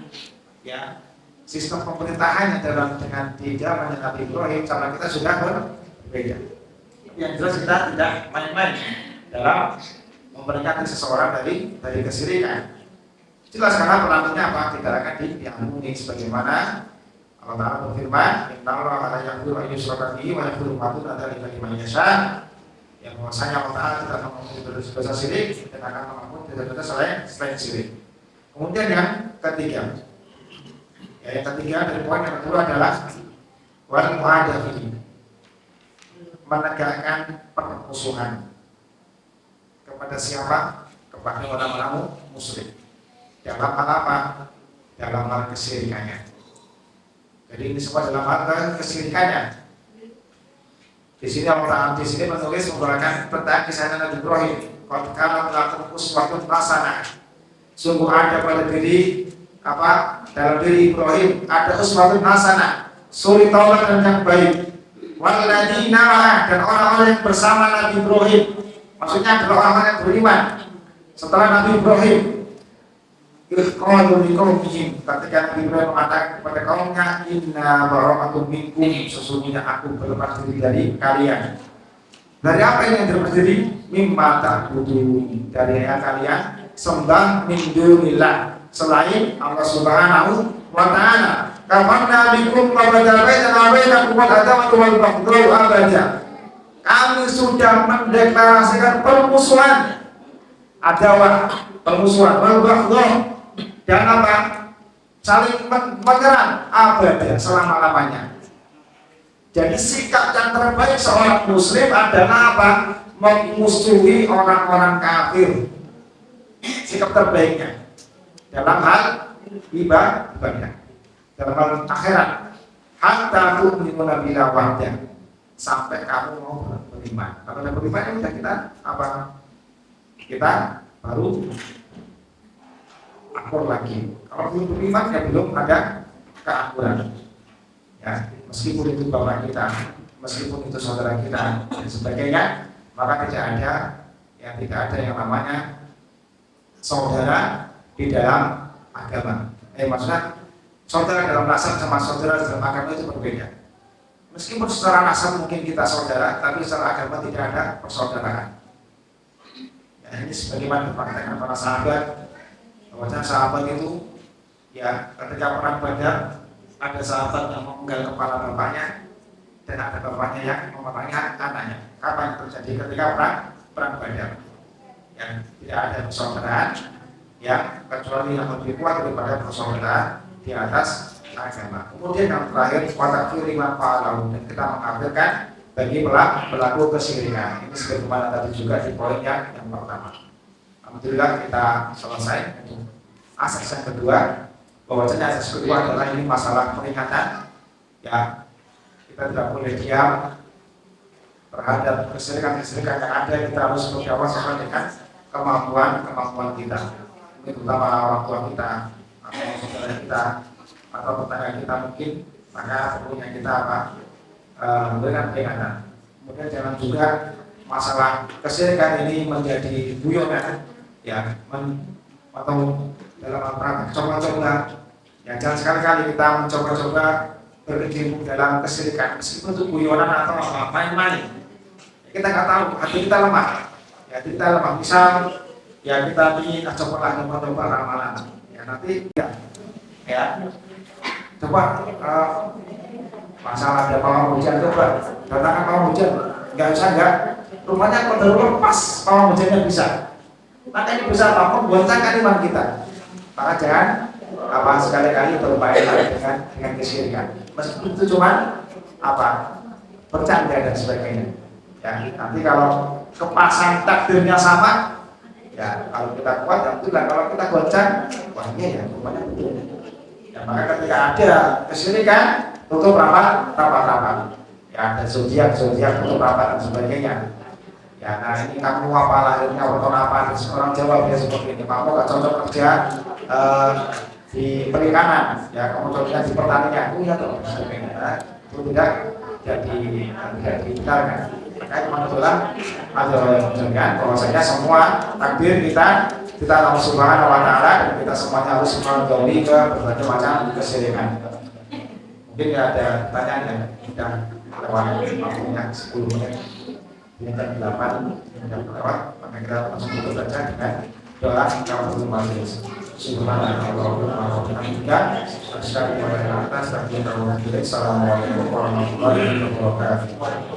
Ya sistem pemerintahannya dengan di zaman Nabi Ibrahim sama kita sudah berbeda. Yang jelas kita tidak main-main dalam memperingati seseorang dari kesyirikan. Jelas karena pelakunya apa? Tidak akan diampuni sebagaimana Allah Ta'ala berfirman, Inna Allah ala yaghfiru an yushraka bihi wa yaghfiru ma duna dzalika liman yasha. Yang bahwasanya Allah Ta'ala tidak mengampuni dosa syirik dan akan mengampuni dosa selain syirik. Kemudian yang ketiga, dari poin yang kedua adalah wal mu'adafi, menegakkan permusuhan kepada siapa? Kepada orang-orang musyrik. Dalam hal apa? Dalam hal kesyirikannya. Jadi ini semua dalam hal kesyirikannya. Di sini Allah di sini menulis menggunakan tentang kisah Nabi Ibrahim. Qad kana lakum uswatun hasanah. Sungguh ada pada diri dalam diri Ibrahim ada uswatun hasanah, suri tauladan yang baik. Walladzina dan orang-orang yang bersama Nabi Ibrahim. Maksudnya adalah orang-orang yang beriman setelah Nabi Ibrahim. Qalu liqaumihim, ketika Nabi Ibrahim mengatakan kepada kaumnya, inna bara'atun minkum, sesungguhnya aku berlepas diri dari kalian. Dari apa yang berlepas diri? Mimma ta'budun, dari yang kalian sembah min dunillah, selain Allah Subhanahu wa ta'ala. Kafarna bikum wa badal bainana wa bainakum al-adawatu wal baghdau abada. Kami sudah mendeklarasikan permusuhan, adawah, permusuhan, wal baghdau, dan apa? Saling menyerang abada, selama-lamanya. Jadi sikap yang terbaik seorang muslim adalah apa? Memusuhi orang-orang kafir. Sikap terbaiknya dalam hal ibadah, dalam hal akhirat. Hatta tu'minuna bila wahdah, sampai kamu mau beriman. Kalau udah beriman ya kita apa? Kita baru akur lagi. Kalau belum beriman ya belum ada keakuran. Ya, meskipun itu bapak kita, meskipun itu saudara kita dan sebagainya, maka tidak ada yang namanya saudara di dalam agama. Maksudnya saudara dalam nasab sama saudara dalam agama itu berbeda. Meskipun secara nasab mungkin kita saudara, tapi secara agama tidak ada persaudaraan. Ya, ini sebagaimana dipraktekkan para sahabat. Bahwa sahabat itu ya ketika perang Badar ada sahabat yang memenggal kepala bapaknya dan ada bapaknya yang memerangi anaknya. Kapan terjadi? Ketika perang Badar. yang tidak ada persaudaraan yang kecuali yang lebih kuat daripada persaudaraan di atas agama. Kemudian yang terakhir watakfir lima fa'alahu, dan kita mengkafirkan bagi pelaku kesyirikan. Ini sebagaimana tadi juga di poin yang pertama. Alhamdulillah kita selesai untuk asas yang kedua. Bahwasanya asas kedua adalah ini masalah peringatan. Ya, kita tidak boleh diam terhadap kesyirikan-kesyirikan yang ada. Kita harus berjawab sesuai dengan kemampuan kita. Ini terutama orang tua kita atau saudara kita atau tetangga kita mungkin, maka perlunya kita memberikan peringatan. Kemudian jangan juga masalah kesyirikan ini menjadi guyonan, ya, atau dalam praktek coba-coba. Ya, jangan sekali-kali kita mencoba-coba berkecimpung dalam kesyirikan meskipun itu guyonan atau main-main. Kita nggak tahu, hati kita lemah. Ya, hati kita lemah. Misal, ya kita ingin cobalah coba ramalan. Ya nanti ya coba masalah ada pawang hujan, coba datangkan pawang hujan. Nggak usah nggak. Rupanya kalau pas pawang hujannya bisa. Maka ini bisa memboncengkan iman kita. Maka jangan sekali-kali bermain dengan kesyirikan. Meskipun itu cuma bercanda dan sebagainya. Ya, nanti kalau kepasan takdirnya sama, ya kalau kita kuat ya itulah, kalau kita goncang, wah ini ya rupanya betul. Ya, maka ketika ada kesyirikan, tutup rapat. Ya ada zodiak tutup rapat dan sebagainya. Ya, nah ini kamu apa lahirnya atau apa? Orang Jawa biasa seperti ini. Kamu gak cocok kerja di perikanan, ya kamu cocoknya di pertanian. Itu ya toh, itu tidak dihindarkan. Maka kebetulan ada dengan bahwasanya semua takdir kita Allah Subhanahu wa taala, dan kita semuanya harus menjauhi ke berbagai macam kesyirikan. Mungkin ada pertanyaan yang sudah lewat waktunya 10 menit. Yang 8 yang lewat, maka kita langsung tutup saja dengan doa kafaratul majlis. Subhanallah wa bihamdika asyhadu an la ilaha illa anta astaghfiruka wa atubu ilaik. Assalamualaikum warahmatullahi wabarakatuh.